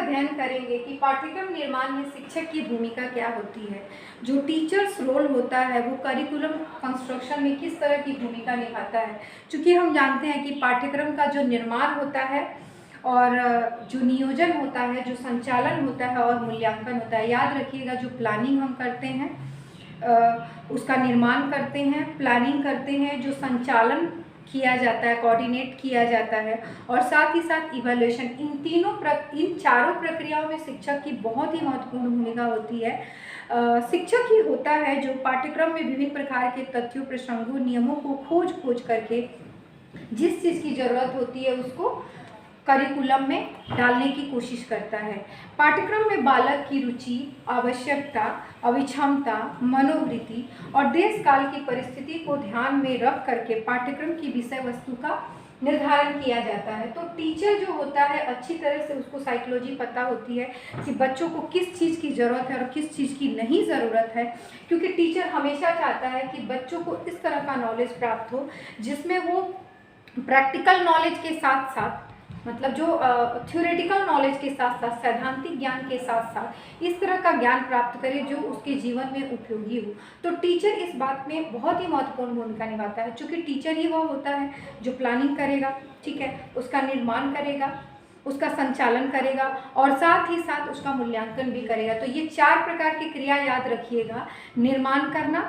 अध्ययन करेंगे कि पाठ्यक्रम निर्माण में शिक्षक की भूमिका क्या होती है, जो टीचर्स रोल होता है वो करिकुलम कंस्ट्रक्शन में किस तरह की भूमिका निभाता है। चूँकि हम जानते हैं कि पाठ्यक्रम का जो निर्माण होता है और जो नियोजन होता है, जो संचालन होता है और मूल्यांकन होता है, याद रखिएगा जो प्लानिंग हम करते हैं उसका निर्माण करते हैं, प्लानिंग करते हैं, जो संचालन किया जाता है, कोऑर्डिनेट किया जाता है और साथ ही साथ इवैल्यूएशन, इन चारों प्रक्रियाओं में शिक्षक की बहुत ही महत्वपूर्ण भूमिका होती है। शिक्षक ही होता है जो पाठ्यक्रम में विभिन्न प्रकार के तथ्यों, प्रसंगों, नियमों को खोज करके जिस चीज़ की ज़रूरत होती है उसको करिकुलम में डालने की कोशिश करता है। पाठ्यक्रम में बालक की रुचि, आवश्यकता, अभिक्षमता, मनोवृत्ति और देश काल की परिस्थिति को ध्यान में रख करके पाठ्यक्रम की विषय वस्तु का निर्धारण किया जाता है। तो टीचर जो होता है अच्छी तरह से उसको साइकोलॉजी पता होती है कि बच्चों को किस चीज़ की ज़रूरत है और किस चीज़ की नहीं ज़रूरत है, क्योंकि टीचर हमेशा चाहता है कि बच्चों को इस तरह का नॉलेज प्राप्त हो जिसमें वो प्रैक्टिकल नॉलेज के साथ साथ, मतलब जो थ्योरेटिकल नॉलेज के साथ साथ सैद्धांतिक ज्ञान के साथ साथ इस तरह का ज्ञान प्राप्त करे जो उसके जीवन में उपयोगी हो। तो टीचर इस बात में बहुत ही महत्वपूर्ण भूमिका निभाता है, क्योंकि टीचर ही वह होता है जो प्लानिंग करेगा, ठीक है, उसका निर्माण करेगा, उसका संचालन करेगा और साथ ही साथ उसका मूल्यांकन भी करेगा। तो ये 4 प्रकार की क्रिया याद रखिएगा: निर्माण करना,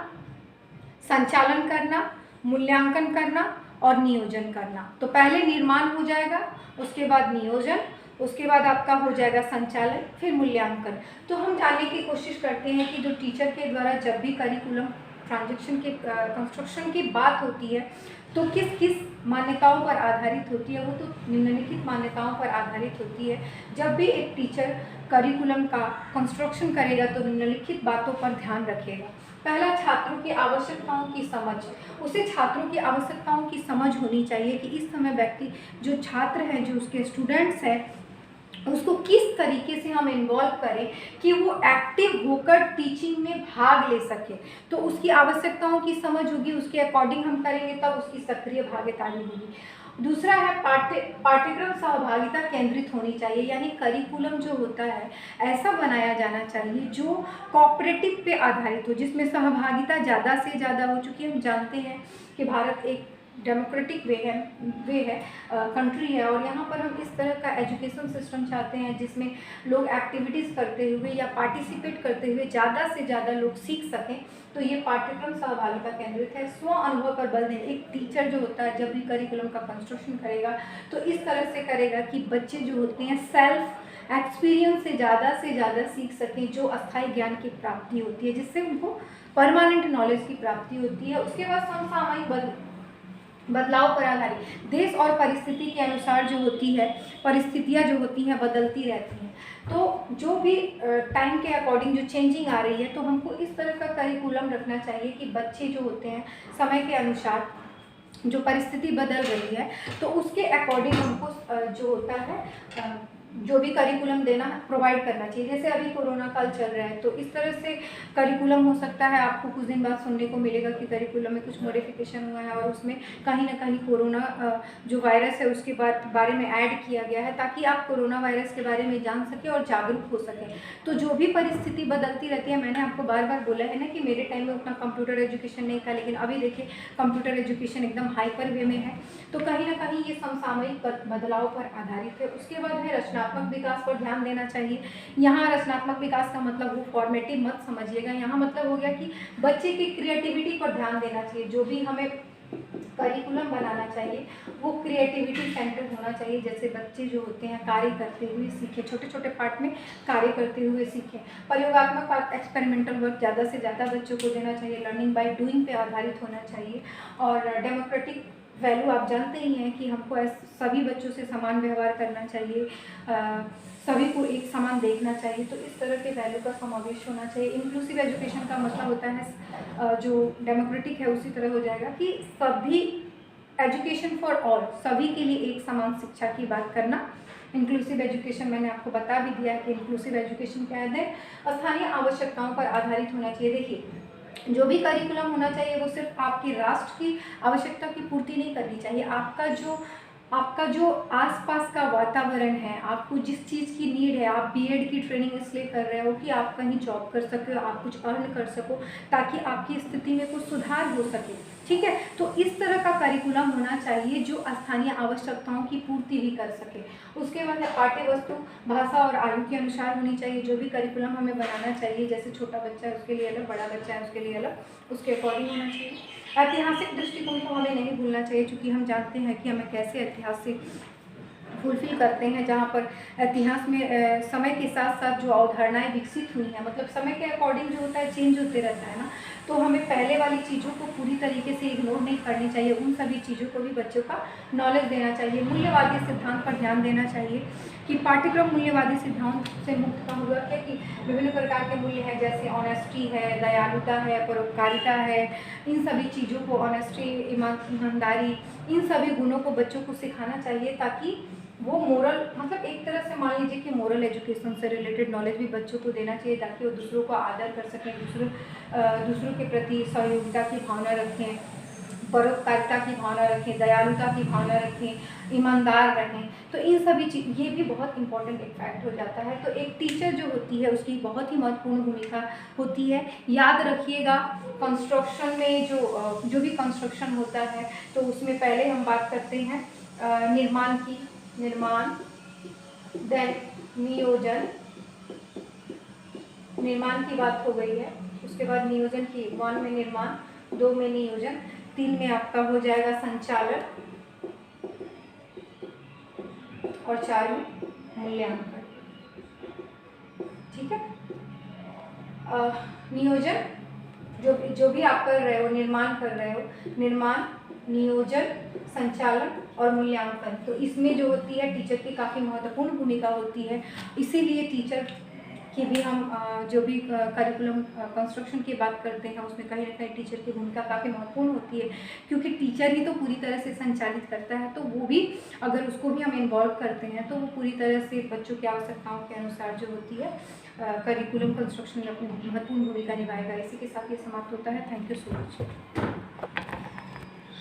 संचालन करना, मूल्यांकन करना और नियोजन करना। तो पहले निर्माण हो जाएगा, उसके बाद नियोजन, उसके बाद आपका हो जाएगा संचालन, फिर मूल्यांकन। तो हम जानने की कोशिश करते हैं कि जो टीचर के द्वारा जब भी करिकुलम ट्रांजेक्शन के कंस्ट्रक्शन की बात होती है तो किस किस मान्यताओं पर आधारित होती है, वो तो निम्नलिखित मान्यताओं पर आधारित होती है। जब भी एक टीचर करिकुलम का कंस्ट्रक्शन करेगा तो निम्नलिखित बातों पर ध्यान रखेगा। पहला, छात्रों की आवश्यकताओं की समझ। उसे छात्रों की आवश्यकताओं की समझ होनी चाहिए कि इस समय व्यक्ति जो छात्र हैं, जो उसके स्टूडेंट्स हैं, उसको किस तरीके से हम इन्वॉल्व करें कि वो एक्टिव होकर टीचिंग में भाग ले सके। तो उसकी आवश्यकताओं की समझ होगी, उसके अकॉर्डिंग हम करेंगे तब उसकी सक्रिय भागीदारी होगी। दूसरा है पाठ्यक्रम सहभागिता केंद्रित होनी चाहिए, यानी करिकुलम जो होता है ऐसा बनाया जाना चाहिए जो कोऑपरेटिव पे आधारित हो, जिसमें सहभागिता ज़्यादा से ज़्यादा हो। चूँकि हम जानते हैं कि भारत एक डेमोक्रेटिक वे है कंट्री है और यहाँ पर हम इस तरह का एजुकेशन सिस्टम चाहते हैं जिसमें लोग एक्टिविटीज़ करते हुए या पार्टिसिपेट करते हुए ज़्यादा से ज़्यादा लोग सीख सकें। तो ये पाठ्यक्रम सहभागिता केंद्रित है। स्व अनुभव पर बल दें। एक टीचर जो होता है जब भी करिकुलम का कंस्ट्रक्शन करेगा तो इस तरह से करेगा कि बच्चे जो होते हैं सेल्फ एक्सपीरियंस से ज़्यादा सीख सकें, जो अस्थायी ज्ञान की प्राप्ति होती है, जिससे उनको परमानेंट नॉलेज की प्राप्ति होती है। उसके बाद समसामयिक बदलाव पर आधारित, देश और परिस्थिति के अनुसार जो होती है, परिस्थितियाँ जो होती हैं बदलती रहती हैं। तो जो भी टाइम के अकॉर्डिंग जो चेंजिंग आ रही है, तो हमको इस तरह का करिकुलम रखना चाहिए कि बच्चे जो होते हैं समय के अनुसार जो परिस्थिति बदल रही है तो उसके अकॉर्डिंग हमको जो होता है जो भी करिकुलम देना प्रोवाइड करना चाहिए। जैसे अभी कोरोना काल चल रहा है तो इस तरह से करिकुलम हो सकता है, आपको कुछ दिन बाद सुनने को मिलेगा कि करिकुलम में कुछ मॉडिफिकेशन हुआ है और उसमें कहीं ना कहीं कोरोना जो वायरस है उसके बारे में ऐड किया गया है, ताकि आप कोरोना वायरस के बारे में जान सकें और जागरूक हो सकें। तो जो भी परिस्थिति बदलती रहती है, मैंने आपको बार बार बोला है ना कि मेरे टाइम में उतना कंप्यूटर एजुकेशन नहीं था, लेकिन अभी देखिए कंप्यूटर एजुकेशन एकदम हाइपर वे में है। तो कहीं ना कहीं ये समसामयिक बदलाव पर आधारित है। उसके बाद है रचनात्मक विकास पर ध्यान देना चाहिए। यहाँ रचनात्मक विकास का मतलब वो फॉर्मेटिव मत समझिएगा, यहाँ मतलब हो गया कि बच्चे की क्रिएटिविटी पर ध्यान देना चाहिए। जो भी हमें करिकुलम बनाना चाहिए वो क्रिएटिविटी सेंटर होना चाहिए। जैसे बच्चे जो होते हैं कार्य करते हुए सीखें, छोटे छोटे पार्ट में कार्य करते हुए सीखें। प्रयोगात्मक पार्ट, एक्सपेरिमेंटल वर्क ज़्यादा से ज़्यादा बच्चों को देना चाहिए। लर्निंग बाय डूइंग पे आधारित होना चाहिए। और डेमोक्रेटिक वैल्यू आप जानते ही हैं कि हमको सभी बच्चों से समान व्यवहार करना चाहिए, सभी को एक समान देखना चाहिए। तो इस तरह के वैल्यू का समावेश होना चाहिए। इंक्लूसिव एजुकेशन का मतलब होता है जो डेमोक्रेटिक है उसी तरह हो जाएगा कि सभी एजुकेशन फॉर ऑल, सभी के लिए एक समान शिक्षा की बात करना। इंक्लूसिव एजुकेशन मैंने आपको बता भी दिया है कि इंक्लूसिव एजुकेशन क्या है। स्थानीय आवश्यकताओं पर आधारित होना चाहिए। देखिए जो भी करिकुलम होना चाहिए वो सिर्फ आपके राष्ट्र की आवश्यकता की पूर्ति नहीं करनी चाहिए। आपका जो आपका जो आसपास का वातावरण है, आपको जिस चीज़ की नीड है, आप बीएड की ट्रेनिंग इसलिए कर रहे हो कि आप कहीं जॉब कर सको, आप कुछ अर्न कर सको, ताकि आपकी स्थिति में कुछ सुधार हो सके, ठीक है। तो इस तरह का करिकुलम होना चाहिए जो स्थानीय आवश्यकताओं की पूर्ति भी कर सके। उसके बाद है पाठ्य वस्तु भाषा और आयु के अनुसार होनी चाहिए। जो भी करिकुलम हमें बनाना चाहिए, जैसे छोटा बच्चा है उसके लिए अलग, बड़ा बच्चा है उसके लिए अलग, उसके अकॉर्डिंग होना चाहिए। ऐतिहासिक दृष्टिकोण को हमें नहीं भूलना चाहिए, क्योंकि हम जानते हैं कि हमें कैसे इतिहास से फुलफिल करते हैं, जहाँ पर इतिहास में समय के साथ साथ जो अवधारणाएं विकसित हुई हैं, मतलब समय के अकॉर्डिंग जो होता है चेंज होते रहता है ना, तो हमें पहले वाली चीज़ों को पूरी तरीके से इग्नोर नहीं करनी चाहिए। उन सभी चीज़ों को भी बच्चों का नॉलेज देना चाहिए। मूल्यवादी सिद्धांत पर ध्यान देना चाहिए कि पाठ्यक्रम मूल्यवादी सिद्धांत से मुक्त का हुआ क्या कि विभिन्न प्रकार के मूल्य हैं, जैसे ऑनेस्टी है, दयालुता है, परोपकारिता है। इन सभी चीज़ों को, ऑनेस्टी, ईमानदारी, इन सभी गुणों को बच्चों को सिखाना चाहिए, ताकि वो मोरल, मतलब एक तरह से मान लीजिए कि मोरल एजुकेशन से रिलेटेड नॉलेज भी बच्चों को देना चाहिए, ताकि वो दूसरों को आदर कर सकें, दूसरों के प्रति सहयोगिता की भावना रखें, परोपकारिता की भावना रखें, दयालुता की भावना रखें, ईमानदार रहें। तो इन सभी चीज़, ये भी बहुत इंपॉर्टेंट एक फैक्ट हो जाता है। तो एक टीचर जो होती है उसकी बहुत ही महत्वपूर्ण भूमिका होती है। याद रखिएगा, कंस्ट्रक्शन में जो भी कंस्ट्रक्शन होता है, तो उसमें पहले हम बात करते हैं निर्माण की, निर्माण, देन नियोजन, निर्माण की बात हो गई है, उसके बाद नियोजन की, 1 में निर्माण, 2 में नियोजन, 3 में आपका हो जाएगा संचालन, और 4 में मूल्यांकन, ठीक है। नियोजन जो भी आप कर रहे हो, निर्माण कर रहे हो, निर्माण, नियोजन, संचालन और मूल्यांकन, तो इसमें जो होती है टीचर की काफ़ी महत्वपूर्ण भूमिका होती है। इसीलिए टीचर की भी हम जो भी करिकुलम कंस्ट्रक्शन की बात करते हैं, उसमें कहीं ना कहीं टीचर की भूमिका काफ़ी महत्वपूर्ण होती है, क्योंकि टीचर ही तो पूरी तरह से संचालित करता है। तो वो भी, अगर उसको भी हम इन्वॉल्व करते हैं, तो वो पूरी तरह से बच्चों की आवश्यकताओं के अनुसार जो होती है करिकुलम कंस्ट्रक्शन में अपनी महत्वपूर्ण भूमिका निभाएगा। इसी के साथ ये समाप्त होता है। Thank you so much.